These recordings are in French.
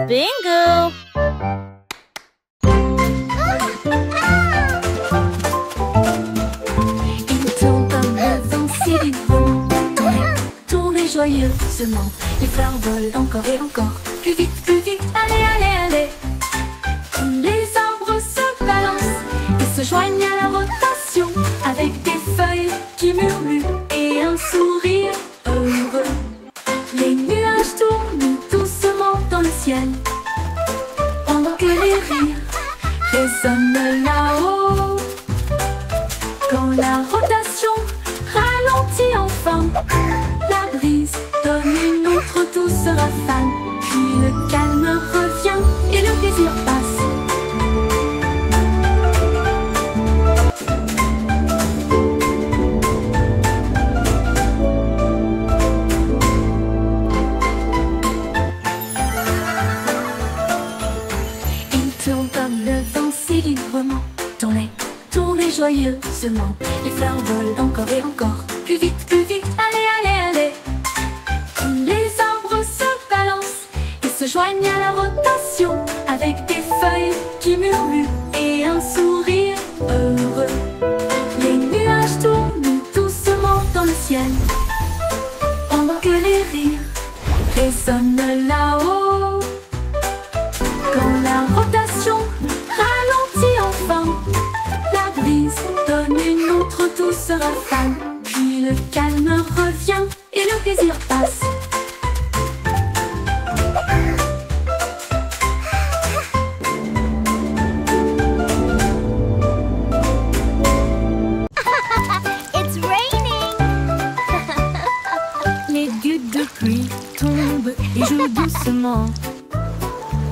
Bingo! Il tourne comme le vent si vite vent. Tournez joyeusement. Les fleurs volent encore et encore. Plus vite, allez, allez, allez. Les arbres se balancent et se joignent à la rotation, avec des feuilles qui murmurent et un sourire heureux. Les nuages tournent doucement dans le ciel, pendant que les rires résonnent là-haut. Quand la rotation ralentit enfin, la brise donne une autre douce rafale. Puis le calme revient et le plaisir passe. Tournez joyeusement. Les fleurs volent encore et encore. Plus vite, allez, allez, allez. Les arbres se balancent et se joignent à la rotation, avec des feuilles qui murmurent et un sourire heureux. Les nuages tournent doucement dans le ciel, pendant que les rires résonnent là-haut. Quand la rotation ralentit enfin, la brise donne une autre douce rafale. Puis le calme revient et le plaisir passe. It's raining! Les gouttes de pluie tombent et jouent doucement.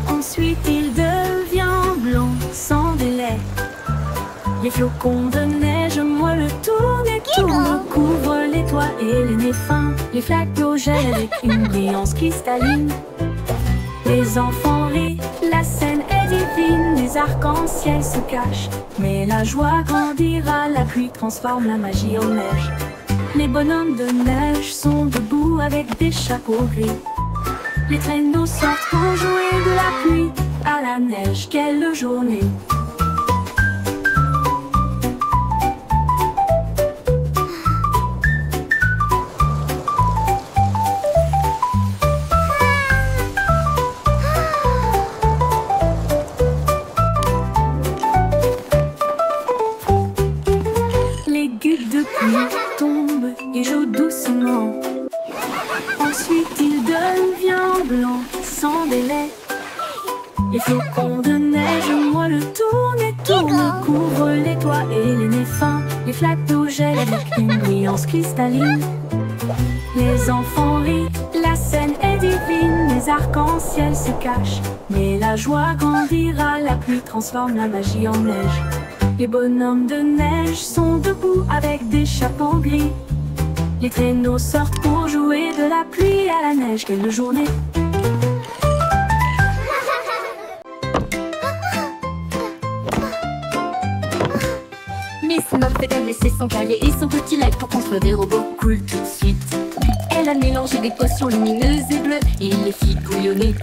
Ensuite il devient blanc sans délai. Les flocons de neige moellent le tournent et tournent, couvrent les toits et les nez fins. Les flaques d'eau gèlent avec une brillance cristalline. Les enfants rient, la scène est divine. Les arcs-en-ciel se cachent, mais la joie grandira. La pluie transforme la magie en neige. Les bonhommes de neige sont debout avec des chapeaux gris. Les traîneaux sortent pour jouer de la pluie à la neige. Quelle journée! Les gouttes de pluie tombent et jouent doucement. Ensuite il devient blanc sans délai. Les flocons de neige moellent le tournent et tournent, couvrent les toits et les nez fins. Les flaques d'eau gèlent avec une brillance cristalline. Les enfants rient, la scène est divine. Les arcs-en-ciel se cachent, mais la joie grandira. La pluie transforme la magie en neige. Les bonhommes de neige sont debout avec des chapeaux gris. Les traîneaux sortent pour jouer de la pluie à la neige. Quelle journée! Miss Muffet a laissé son cahier et son petit lac pour construire des robots cool tout de suite. Elle a mélangé des potions lumineuses et bleues et les fit bouillonner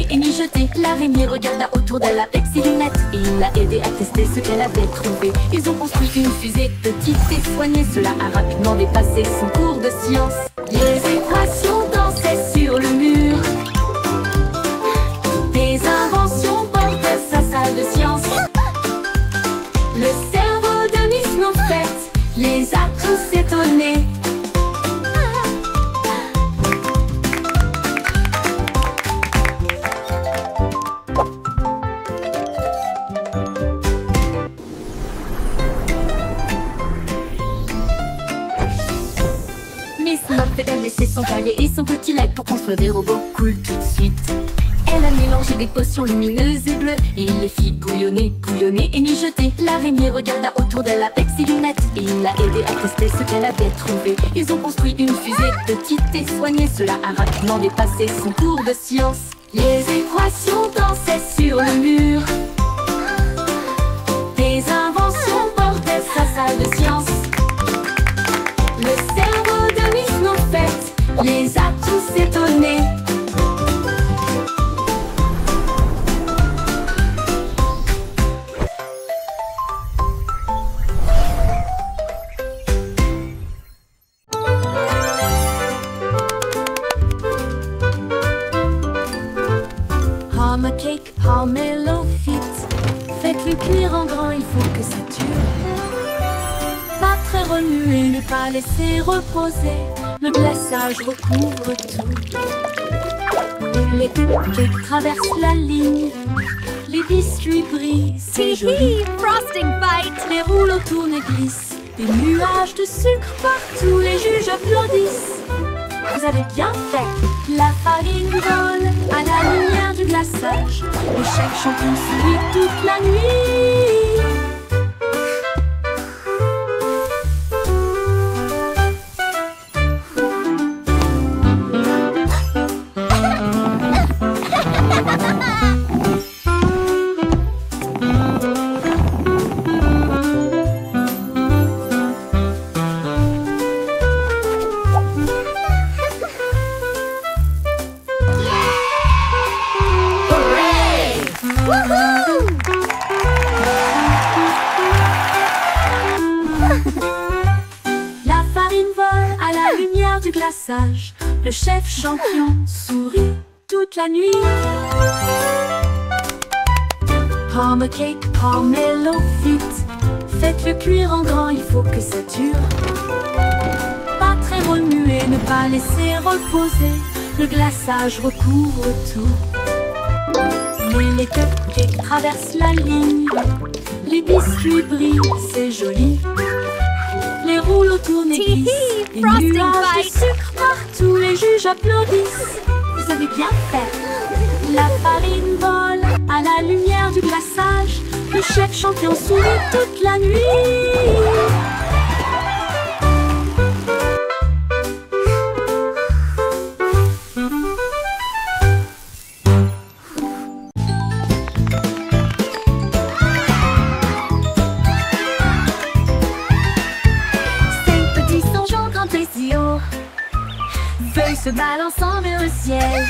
et mijoter. L'araignée regarda autour d'elle avec ses lunettes et il l'a aidé à tester ce qu'elle avait trouvé. Ils ont construit une fusée petite et soignée. Cela a rapidement dépassé son cours de science. Les équations dansaient sur le mur. Des inventions portaient sa salle de science. Le cerveau de Miss Muffet les a tous étonnés. Miss Muffet a laissé son cahier et son petit lac pour construire des robots cool tout de suite. Elle a mélangé des potions lumineuses et bleues et il les fit bouillonner et mijoter. L'araignée regarda autour d'elle avec ses lunettes et il l'a aidé à tester ce qu'elle avait trouvé. Ils ont construit une fusée petite et soignée. Cela a rapidement dépassé son cours de science. Les équations dansaient sur le mur. Des inventions portaient sa salle de science. Le cerveau de Miss Muffet les a tous étonnés. grand, il faut que ça dure. Pas très remuer, ne pas laisser reposer. Le glaçage recouvre tout. Les cupcakes traversent la ligne. Les biscuits brillent, c'est joli. Frosting fight! Les rouleaux tournent et glissent. Des nuages de sucre partout, les juges applaudissent. Vous avez bien fait. La farine vole à la lumière du glaçage. Le chef champion sourit toute la nuit. La farine vole à la lumière du glaçage. Le chef champion sourit toute la nuit. Pomme cake, pomelo vite. Faites-le cuire en grand, il faut que ça dure. Pas très remuer, ne pas laisser reposer. Le glaçage recouvre tout. Les cupcakes traversent la ligne. Les biscuits brillent, c'est joli. Les rouleaux tournent et glissent. Des Frosting nuages de fight. sucre partout, les juges applaudissent. Vous avez bien fait. La farine vole à la lumière du glaçage. Le chef champion sourit toute la nuit. Feuilles se balançant vers le ciel.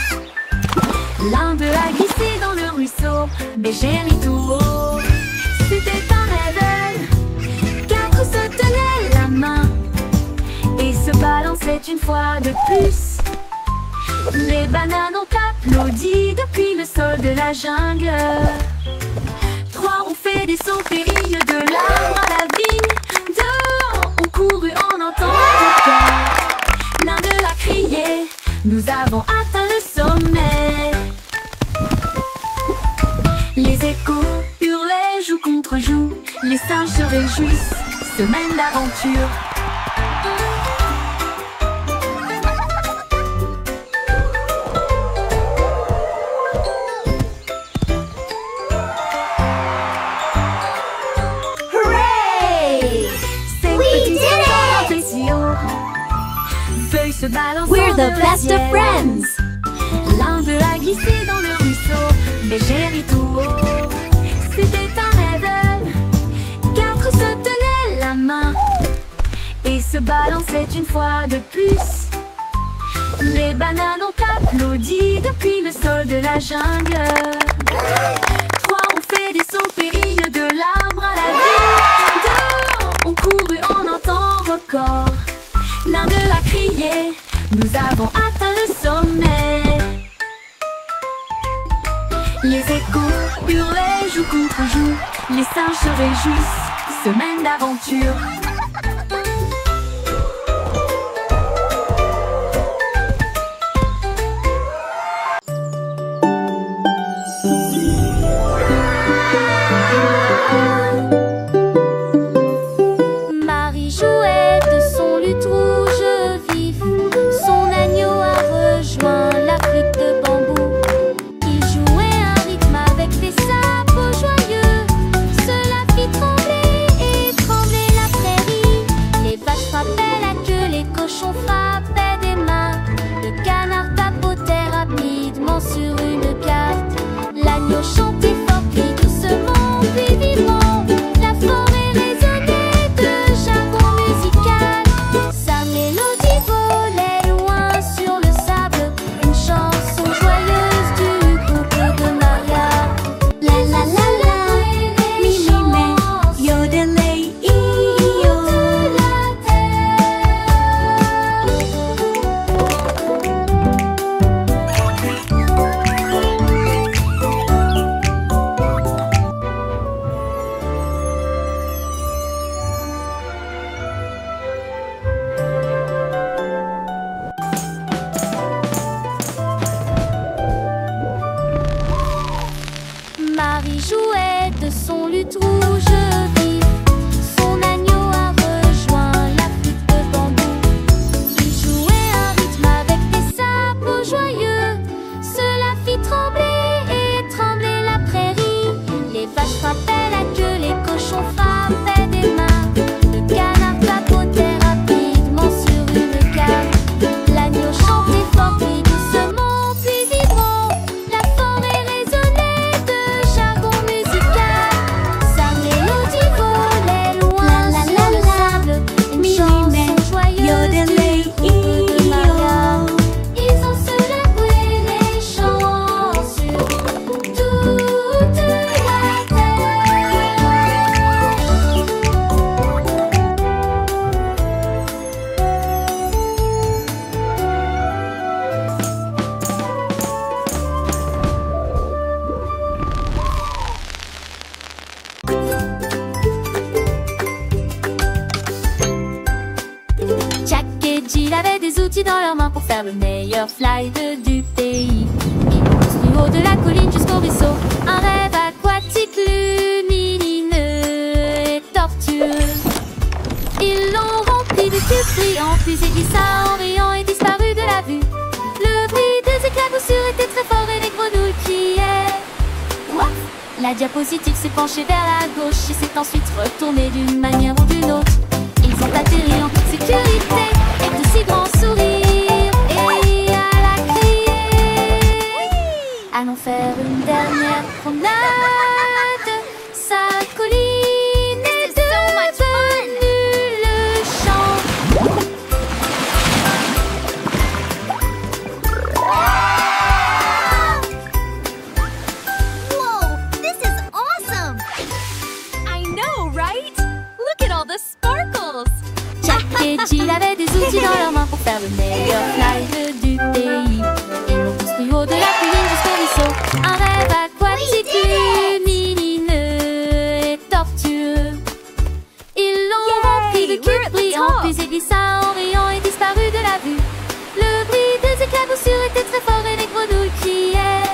L'un d'eux a glissé dans le ruisseau, mais j'ai ri tout haut. C'était un rêve. 4 se tenaient la main et se balançaient une fois de plus. Les bananes ont applaudi depuis le sol de la jungle. 3 ont fait des sauts périlleux de l'arbre à la vigne. 2 ont couru en entendant le cœur. L'un d'eux a crié, nous avons atteint le sommet. Les échos hurlaient joue contre joue. Les singes se réjouissent, semaine d'aventure. Hooray! Ces We petits did enfants it! grimpés si haut. Feuilles se balançant We're the vers le best of ciel. friends! L'un d'eux a glissé dans le ruisseau, mais j'ai ri tout haut. C'était un rêve. 4 se tenaient la main et se balançaient une fois de plus. Les bananes ont applaudi depuis le sol de la jungle. 3 ont fait des sauts périlleux de l'arbre à la vigne. 2 ont couru en un temps record. L'un d'eux a crié, nous avons atteint le sommet. Les échos hurlaient joue contre joue. Les singes se réjouissent, semaine d'aventure. Marie jouait de son luth rouge vif. Son agneau a rejoint la flûte de bambou. Il jouait un rythme avec des sabots joyeux. Cela fit trembler et trembler la prairie. outils dans leurs mains pour faire le meilleur slide du pays. Ils poussent du haut de la colline jusqu'au ruisseau, un rêve aquatique lumineux et tortueux. Ils l'ont rempli de tubes brillants, puis il glissa en riant et disparu de la vue. Le bruit des éclaboussures était très fort et les grenouilles criaient. What? La diapositive s'est penchée vers la gauche et s'est ensuite retournée d'une manière ou d'une autre. Ils ont atterri en toute sécurité et de si grands sourires. Et elle a crié, allons faire une dernière promenade. Sa colline est devenue le champ. Whoa, this is awesome! I know, right? Look at all the sparkles! Jack et Jill avaient des outils dans leurs mains pour faire le meilleur slide du pays. Ils l'ont poussé du haut de la colline jusqu'au ruisseau, un rêve aquatique lumineux et tortueux. Ils l'ont rempli de cubes brillants, puis il glissa en riant et disparu de la vue. Le bruit des éclaboussures était très fort et les grenouilles criaient.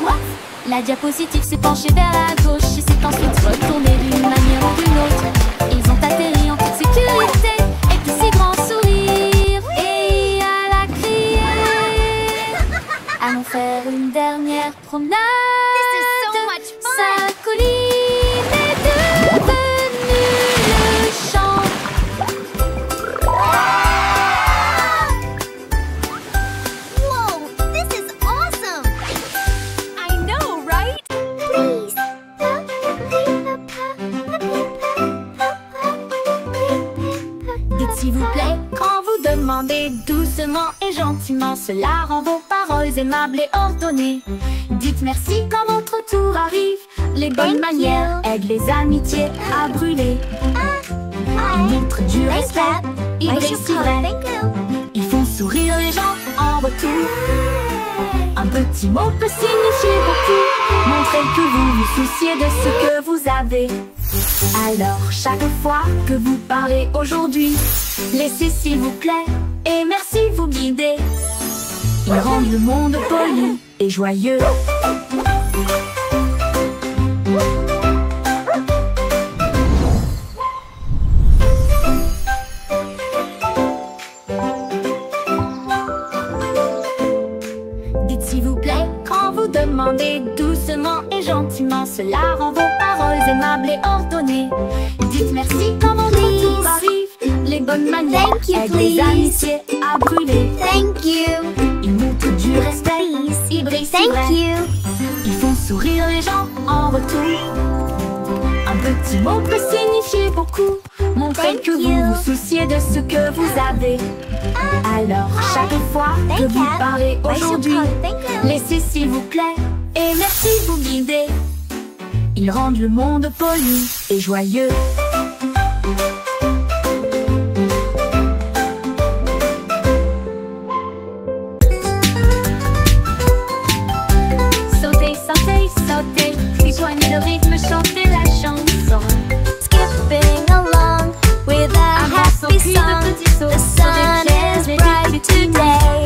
What? La diapositive s'est penchée vers la gauche et s'est ensuite retournée d'une manière ou d'une autre. Ils ont atterri en toute sécurité et de si grands sourires. Et elle a crié, allons faire une dernière promenade. This is so much Sa fun! colline est devenue le champ. Whoa, this is awesome! I know, right? Please. Dites s'il vous plaît, quand vous demandez doucement et gentiment, cela rend vos paroles aimables et ordonnées. Dites merci quand votre tour arrive. Les bonnes Thank manières you. aident les amitiés à brûler. Ils montrent du respect, ils réussiraient. Thank you. Ils font sourire les gens en retour. Un petit mot peut signifier beaucoup. Montrez que vous vous souciez de ce que vous avez. Alors chaque fois que vous parlez aujourd'hui, laissez s'il vous plaît et merci vous guider. Ils rendent le monde poli et joyeux. Dites s'il vous plaît quand vous demandez doucement et gentiment, cela rend vos paroles aimables et ordonnées. Dites merci quand votre tour arrive. Les bonnes manières Thank you, aident les please. amitiés à brûler. Thank you. Ils montrent du respect, ils brillent si Thank vrai. you. Ils font sourire les gens en retour. Un petit mot peut signifier beaucoup. Montrez Thank que vous you. vous souciez de ce que vous avez. Alors chaque fois que Thank vous you. parlez aujourd'hui, Thank you. laissez s'il vous plaît et merci vous guider. Ils rendent le monde poli et joyeux. Sautez, sautez, sautez, rejoignez le rythme, chantez la chanson. Skipping along with a Avance au happy cri de song. petits sauts The sur sun des pierres is et bright des petits today.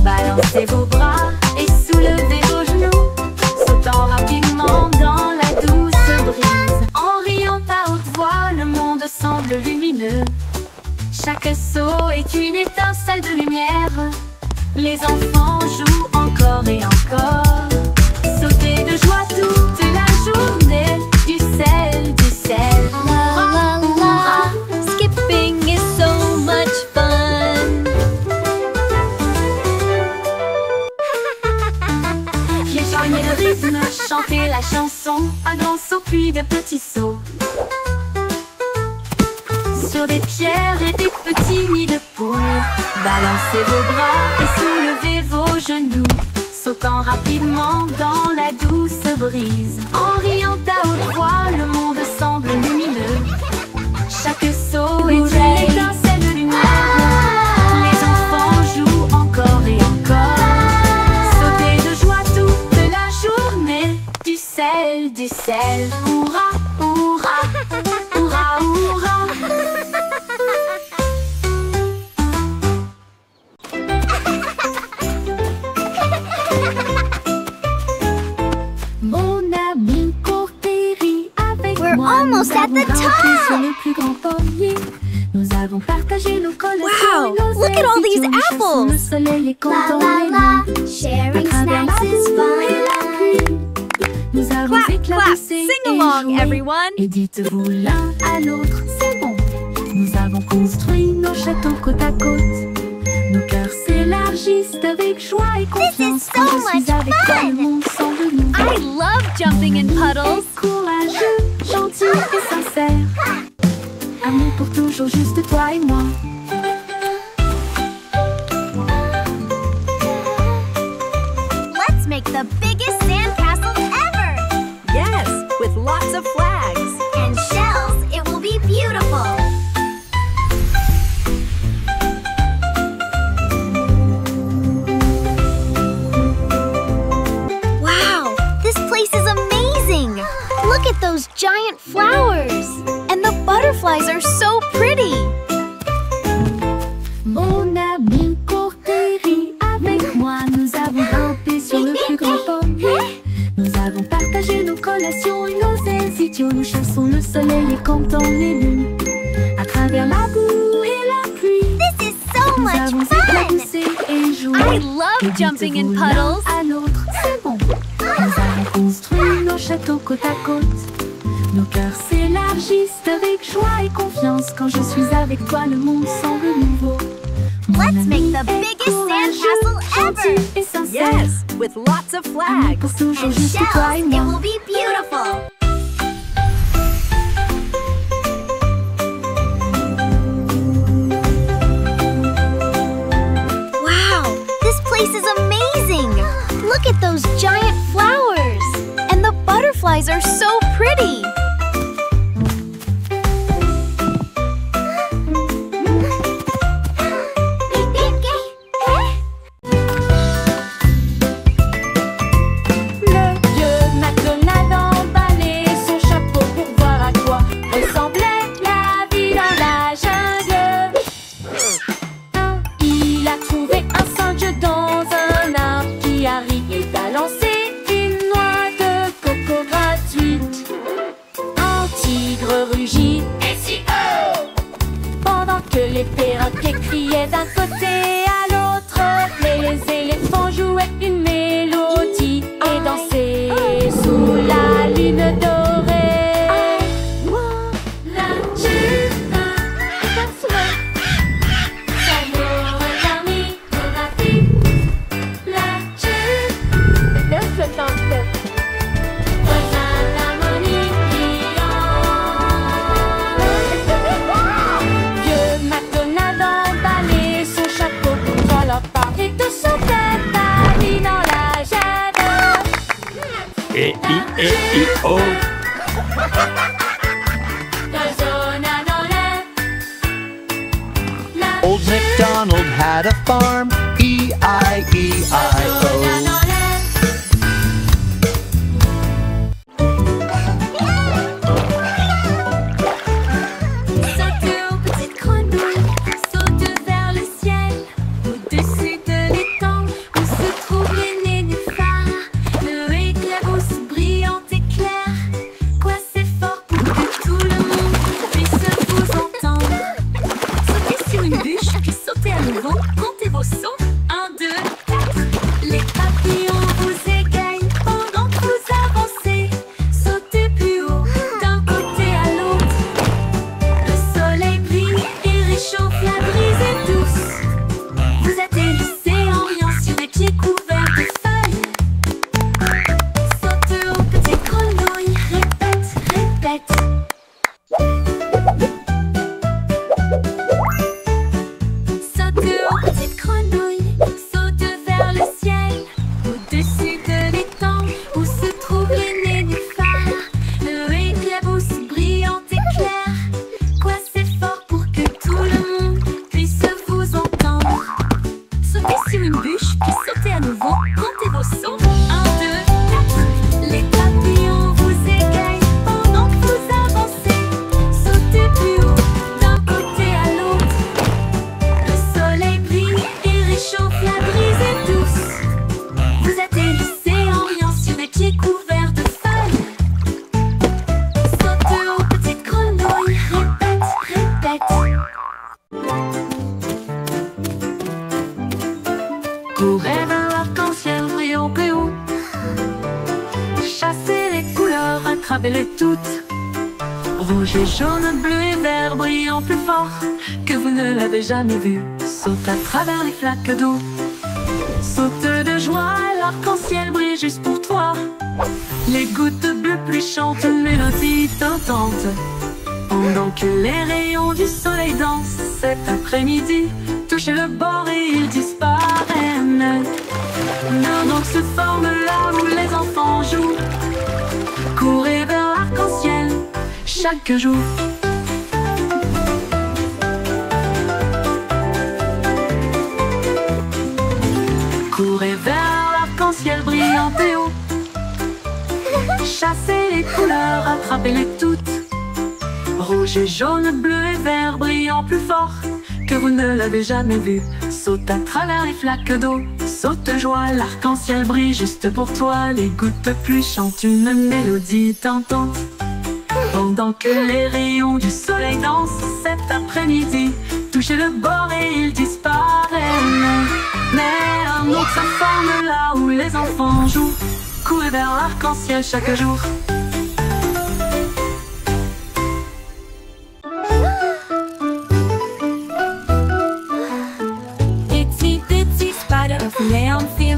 Balancez vos bras et soulevez vos genoux, sautant rapidement dans la douce brise. En riant à haute voix, le monde semble lumineux. Chaque saut est une étincelle de lumière. Les enfants jouent encore et encore. Sautez de joie toute la journée. Du sel, du sel. La la la. Skipping is so much fun. Rejoignez le rythme, chantez la chanson. Un grand saut puis de petits sauts. Sur des pierres et des petits nids de poules. Balancez vos bras et soulevez vos genoux, sautant rapidement dans la douce brise. En riant à haute voix, le monde semble lumineux. Chaque saut est une étincelle de lumière. Les enfants jouent encore et encore. Sautez de joie toute la journée. Du sel, du sel. Hurrah, hurrah, hurrah, hurrah. almost at the top! Le plus grand pommier. Nous avons partagé nos Wow, look at all these apples! Le soleil est La content. la la, sharing snacks is fun. Nous avons Clap, clap, éclaboussé sing et along, joué. everyone! Et dites-vous l'un à l'autre, c'est bon. Nous avons construit nos châteaux côte à côte. Nos cœurs s'élargissent avec joie et confiance. so Quand je suis much avec toi, fun. le monde semble nouveau. I love jumping in puddles! Courageux, gentil et sincère. Amour pour toujours, juste toi et moi. Let's make the biggest sandcastle ever! Yes, with lots of flags! And shells, it will be beautiful! Wow, this place is amazing! Look at those giant flowers! And the butterflies are so pretty! Mon ami Courtéry, avec moi, nous avons grimpé sur le plus grand pommier. Nous avons partagé nos collations et nos ailes idiots. Nous chassons le soleil et comptons les lunes. À travers la boue et la pluie, This is so nous much avons fun! éclaboussé et joué. I Et love jumping in dites-vous l'un puddles! à l'autre, c'est bon. Nous avons construit nos châteaux côte à côte. Nos cœurs s'élargissent avec joie et confiance. Quand je suis avec toi, le monde semble nouveau. Mon Let's ami make the est biggest courageux, sandcastle ever. gentil et sincère. Yes, with lots of Amour flags! pour toujours, And juste toi shells, et it moi. will be beautiful! Wow, this place is amazing! Look at those giant flowers! And the butterflies are so pretty! Le vieux McDonald emballait son chapeau pour voir à quoi ressemblait la vie dans la jungle. Il a trouvé un singe dans un arbre qui a ri et balancé une noix de coco gratuite. Un tigre rugit SEO pendant que les perroquets criaient d'un côté à l'autre. Les éléphants jouaient une mélodie et dansaient sous la lune dorée. La jupe est un souhait. Ça n'aurait permis de rater. La jupe le flottant tête. Rejoint l'harmonie brillante. Vieux McDonald emballait son chapeau contre leur part et de son tête parmi dans la jungle. E-I-E-I-O. Résonna dans l'air. La Old MacDonald had a farm. E-I-E-I-O. résonna dans l'air. Saute aux petites grenouilles, saute vers le ciel. Au-dessus de l'étang où se trouvent les nénuphars. Le éclabousse brillante et claire. Quoi c'est fort pour que tout le monde puisse vous entendre. Sautez sur une bûche, puis sautez à nouveau. Comptez vos sauts. 1, 2, 4. Les papillons vous égayent pendant que vous avancez. Sautez plus haut, d'un côté à l'autre. Le soleil brille et réchauffe, la brise est douce. Vous atterrissez en riant sur des pieds couverts de feuilles. Saute aux petites grenouilles, répète, répète. Saute aux petites grenouilles, saute vers le ciel. Au-dessus de l'étang où se trouvent les nénuphars. Le éclabousse brillante et clair. Quoi c'est fort pour que tout le monde puisse vous entendre. Sautez sur une bûche, puis sautez à nouveau. Comptez vos sauts. 1, 2, 4. Les papillons vous égayent pendant que vous avancez. Sautez plus haut, d'un côté à l'autre. Le soleil brille et réchauffe, la brise est douce. Vous atterrissez en riant sur des pieds couverts de feuilles. Saute aux petites Courez vers l'arc-en-ciel brillant plus haut. Chassez les couleurs, attrapez-les toutes. Rouge et jaune, bleu et vert brillant plus fort que vous ne l'avez jamais vu. Saute à travers les flaques d'eau. Saute de joie, l'arc-en-ciel brille juste pour toi. Les gouttes bleues pluient chantent une mélodie tentante. Pendant que les rayons du soleil dansent cet après-midi, touchez le bord et ils disparaissent. Donc se forme là où les enfants jouent. Courez vers l'arc-en-ciel chaque jour. Courez vers l'arc-en-ciel brillant et haut. Chassez les couleurs, attrapez-les toutes. Rouge et jaune, bleu et vert brillant plus fort que vous ne l'avez jamais vu. Saute à travers les flaques d'eau. Saute de joie, l'arc-en-ciel brille juste pour toi. Les gouttes pluient chantent une mélodie tentante. Pendant que les rayons du soleil dansent cet après-midi, touchez le bord et ils disparaissent. Mais un autre se forme là où les enfants jouent. Courez vers l'arc-en-ciel chaque jour.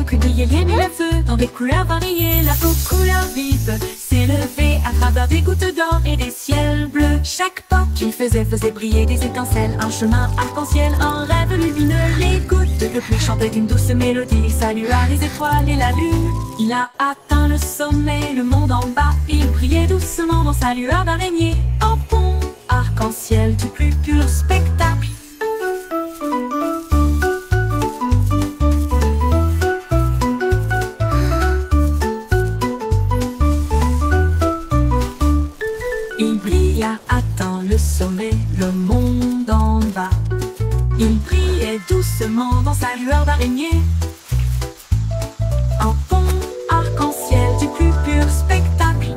Que brillait le feu dans des couleurs variées. La couleur vive s'est levée à travers des gouttes d'or et des ciels bleus. Chaque pas qu'il faisait briller des étincelles. Un chemin arc-en-ciel, un rêve lumineux. Les gouttes de pluie chantaient une douce mélodie. Il salua les étoiles et la lune. Il a atteint le sommet, le monde en bas. Il brillait doucement dans sa lueur d'araignée. Un pont arc-en-ciel du plus pur spectacle. Sommet, le monde en bas. Il brillait doucement dans sa lueur d'araignée. Un pont arc-en-ciel du plus pur spectacle.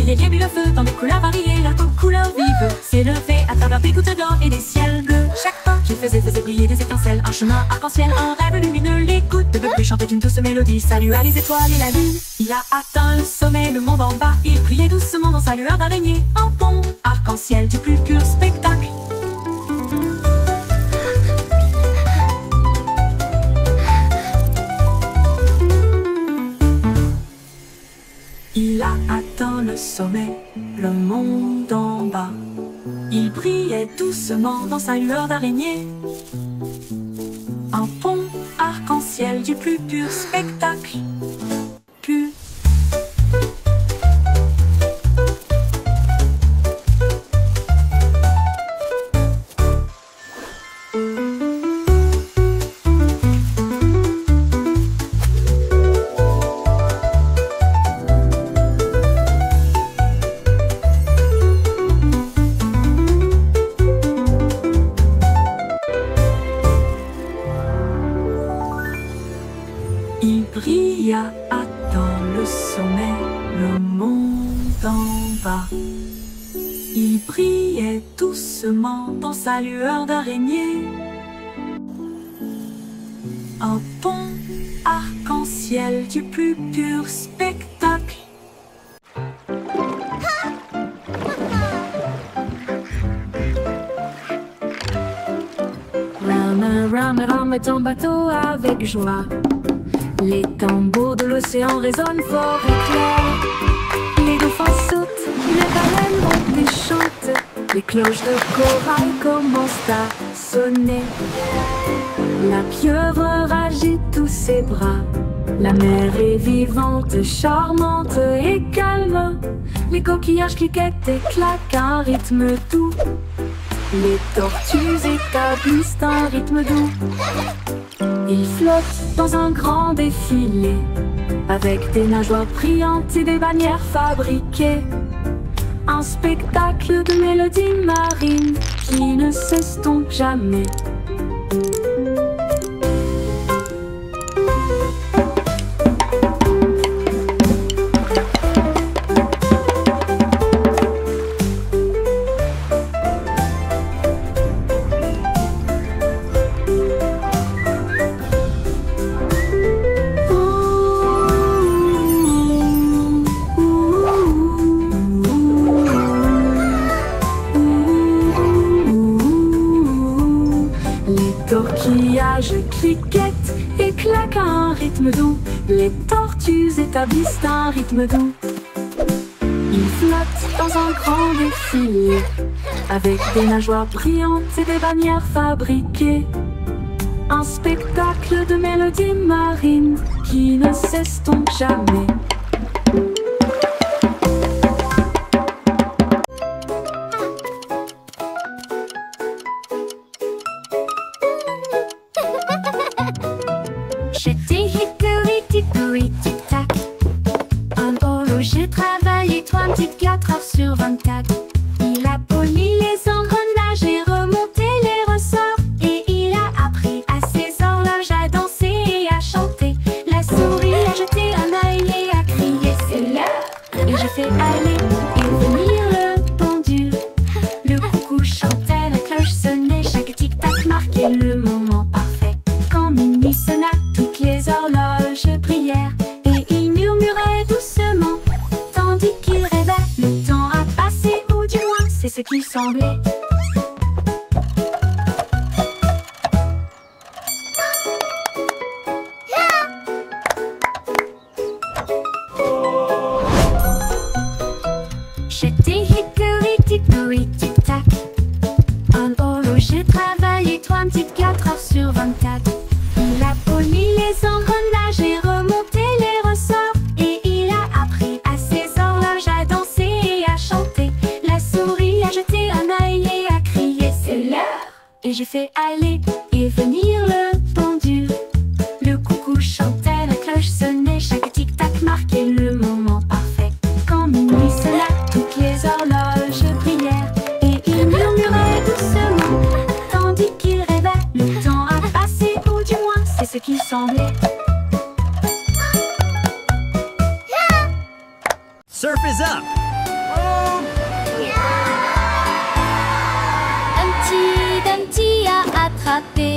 Il y a mis le feu dans des couleurs variées. La couleur vive s'est levée à travers des gouttes d'or et des ciels bleus. Chaque pas qu'il faisait briller des étincelles. Un chemin arc-en-ciel, un rêve lumineux. Les gouttes de bleu chantaient une douce mélodie. Salua les étoiles et la lune. Il a atteint le sommet, le monde en bas. Il brillait doucement dans sa lueur d'araignée. Un pont arc-en-ciel du plus pur spectacle. Il a atteint le sommet, le monde en bas. Il brillait doucement dans sa lueur d'araignée. Un pont arc-en-ciel du plus pur spectacle. Pur. Il brilla dans le sommet, le monde en bas. Il brillait doucement dans sa lueur d'araignée. Un pont arc-en-ciel du plus pur spectacle. Rame ton bateau avec joie. Les tambours de l'océan résonnent fort et clair. Les dauphins sautent, les baleines montent et chantent. Les cloches de corail commencent à sonner. La pieuvre agite tous ses bras. La mer est vivante, charmante et calme. Les coquillages cliquettent et claquent un rythme doux. Les tortues établissent un rythme doux. Ils flottent dans un grand défilé, avec des nageoires brillantes et des bannières fabriquées. Un spectacle de mélodies marines qui ne s'estompe jamais. Cliquettent et claquent à un rythme doux. Les tortues établissent un rythme doux. Ils flottent dans un grand défilé avec des nageoires brillantes et des bannières fabriquées. Un spectacle de mélodies marines qui ne s'estompe jamais. J'étais hickory dickory tic tac. Un horloger travaillait 24 heures sur 24. Il a poli les engrenages et remonté les ressorts. Et il a appris à ses horloges à danser et à chanter. La souris a jeté un œil et a crié c'est l'heure. Et j'ai fait aller et venir le pendule. Le coucou chantait, la cloche sonnait, chaque tic tac marquait le moment parfait. Quand minuit sonna, toutes les horloges brillèrent et il murmurait doucement, tandis qu'il rêvait. Le temps a passé, ou du moins c'est ce qu'il semblait. J'étais hickory dickory tic tac. Un horloger travaillait 24 heures sur 24. Il a poli les engrenages et remonté les ressorts. Et il a appris à ses horloges à danser et à chanter. La souris a jeté un œil et a crié c'est l'heure. Et j'ai fait aller et venir le pendule. Le coucou chantait, la cloche sonnait, chaque tic-tac marquait le moment parfait. Quand minuit sonna, toutes les horloges brillèrent et il murmurait doucement, tandis qu'il rêvait. Le temps a passé, ou du moins c'est ce qu'il semblait. Surf is up! Humpty Dumpty a attrapé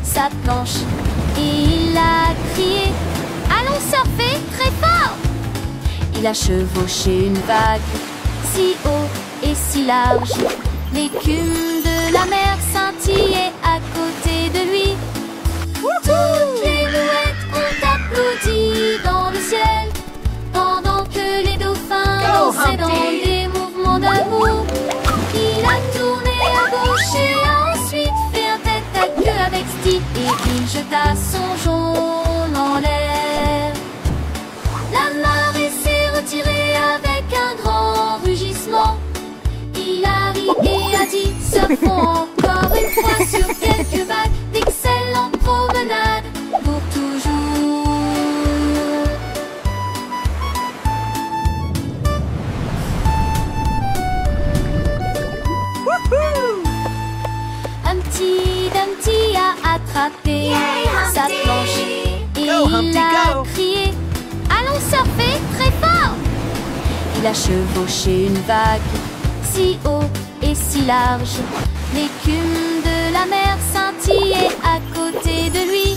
sa planche et il a crié allons surfer très fort. Il a chevauché une vague si haut et si large. L'écume de la mer scintillait à côté de lui. Toutes les mouettes ont applaudi dans le ciel pendant que les dauphins dansaient dans des mouvements d'amour. Il a tourné à gauche et ensuite fait un tête à queue avec Steve et il jeta son jaune en l'air. La marée s'est retirée avec un grand rugissement. Il a ri et a dit surfons encore une fois sur quelques vagues. D'excellentes promenades pour toujours. Humpty Dumpty a attrapé sa planche et il a crié allons surfer très fort. Il a chevauché une vague si haut et si large. L'écume de la mer scintillait à côté de lui.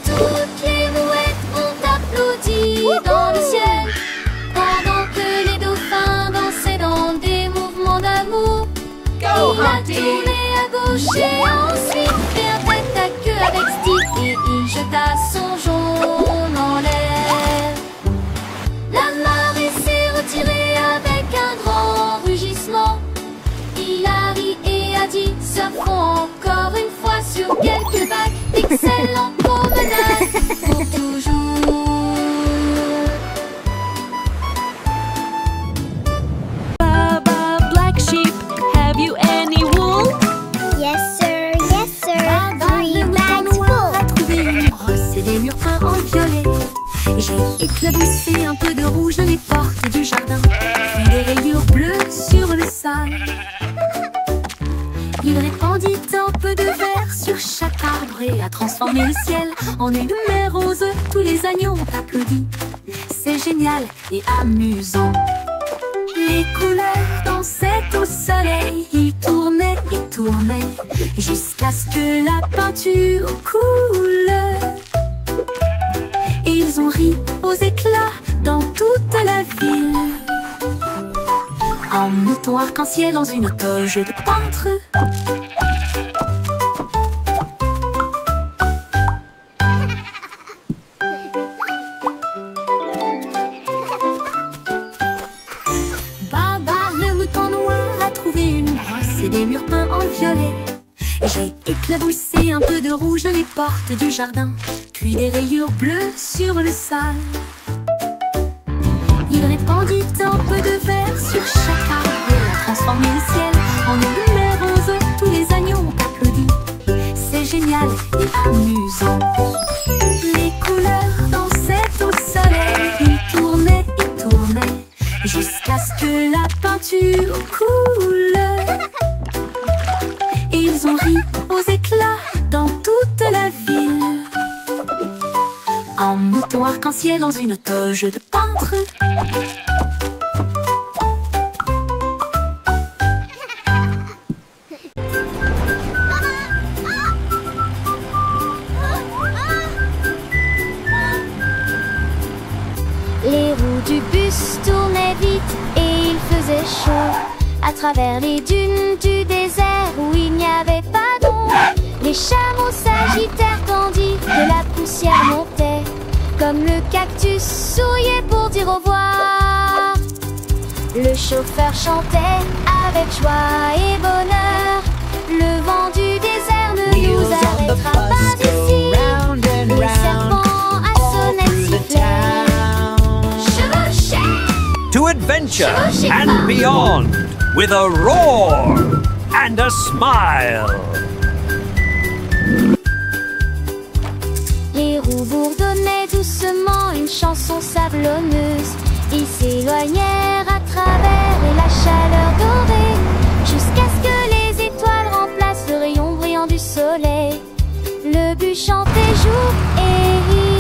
Toutes les mouettes ont applaudi dans le ciel pendant que les dauphins dansaient dans des mouvements d'amour. Il a tourné à gauche et ensuite fait un tête à queue avec Steve et il jeta son jaune en l'air. La marée s'est retirée avec un grand rugissement. Il a ri et a dit surfons encore une fois sur quelques vagues. D'excellentes promenades pour toujours. Baba Black Sheep, have you any wool? Yes, sir, three bags full. A trouvé une brosse et des murs peints en violet. J'ai éclaboussé un peu de rouge dans les portes du jardin, puis des rayures bleues Il répandit un peu de verre sur chaque arbre et a transformé le ciel en une mer rose. Tous les agneaux ont applaudi. C'est génial et amusant. Les couleurs dansaient au soleil. Ils tournaient et tournaient jusqu'à ce que la peinture coule. Et ils ont ri aux éclats dans toute la ville. Un mouton arc-en-ciel dans une toge de peintre. Baba, le mouton noir, a trouvé une brosse et des murs peints en violet. J'ai éclaboussé un peu de rouge les portes du jardin, puis des rayures bleues sur le sol. Il répandit un peu de verre sur chaque arbre et a transformé le ciel en une mer rose. Tous les agneaux ont applaudi. C'est génial et amusant. Les couleurs dansaient au soleil. Ils tournaient et tournaient jusqu'à ce que la peinture coule. Et ils ont ri aux éclats dans toute la ville. Un mouton arc-en-ciel dans une toge de peintre. Les roues du bus tournaient vite et il faisait chaud. À travers les dunes du désert où il n'y avait pas d'ombre, les chameaux s'agitèrent tandis que la poussière montait. Comme le cactus souriait pour dire au revoir. Le chauffeur chantait avec joie et bonheur. Le vent du désert ne nous arrêtera pas ici. Les serpents à sonnette sifflaient. To adventure and beyond with a roar and a smile. Les roues bourdonnaient doucement une chanson sablonneuse. Ils s'éloignèrent à travers la chaleur dorée, jusqu'à ce que les étoiles remplacent le rayon brillant du soleil. Le but chantait jour et nuit.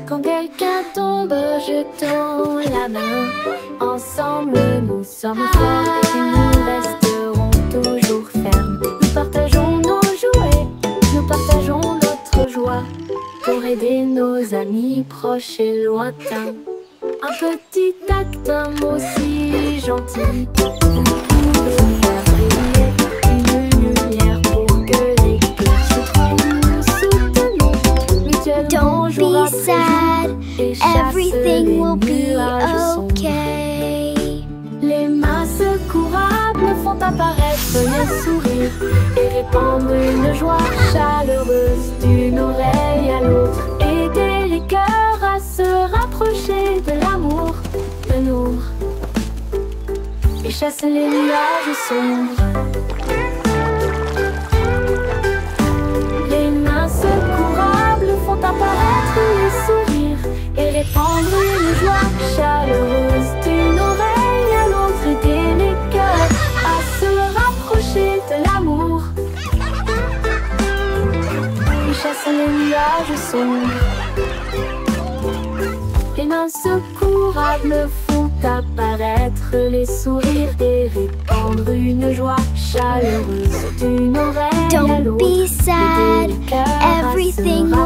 Quand quelqu'un tombe, jetons la main. Ensemble, nous sommes forts et nous resterons toujours fermes. Nous partageons nos jouets, nous partageons notre joie pour aider nos amis proches et lointains. Un petit acte, un mot si gentil. Vous pouvez faire briller une lumière pour que les cœurs se trouvent. Nous soutenons mutuellement jour Don't be après sad, jour et chassent everything les will be nuages sombres. okay. Les mains secourables font apparaître les sourires et répandre une joie chaleureuse d'une oreille à l'autre. Aider les cœurs à se rapprocher de l'amour, de nous, et chasse les nuages sombres. Les mains secourables font apparaître les sourires et répandre une joie chaleureuse d'une oreille à l'autre. Aider les cœurs à se rapprocher de l'amour et chasse les nuages sombres. Les mains secourables font apparaître les sourires et répandre une joie chaleureuse d'une oreille à Don't l'autre. be sad, Aider les cœurs à se everything will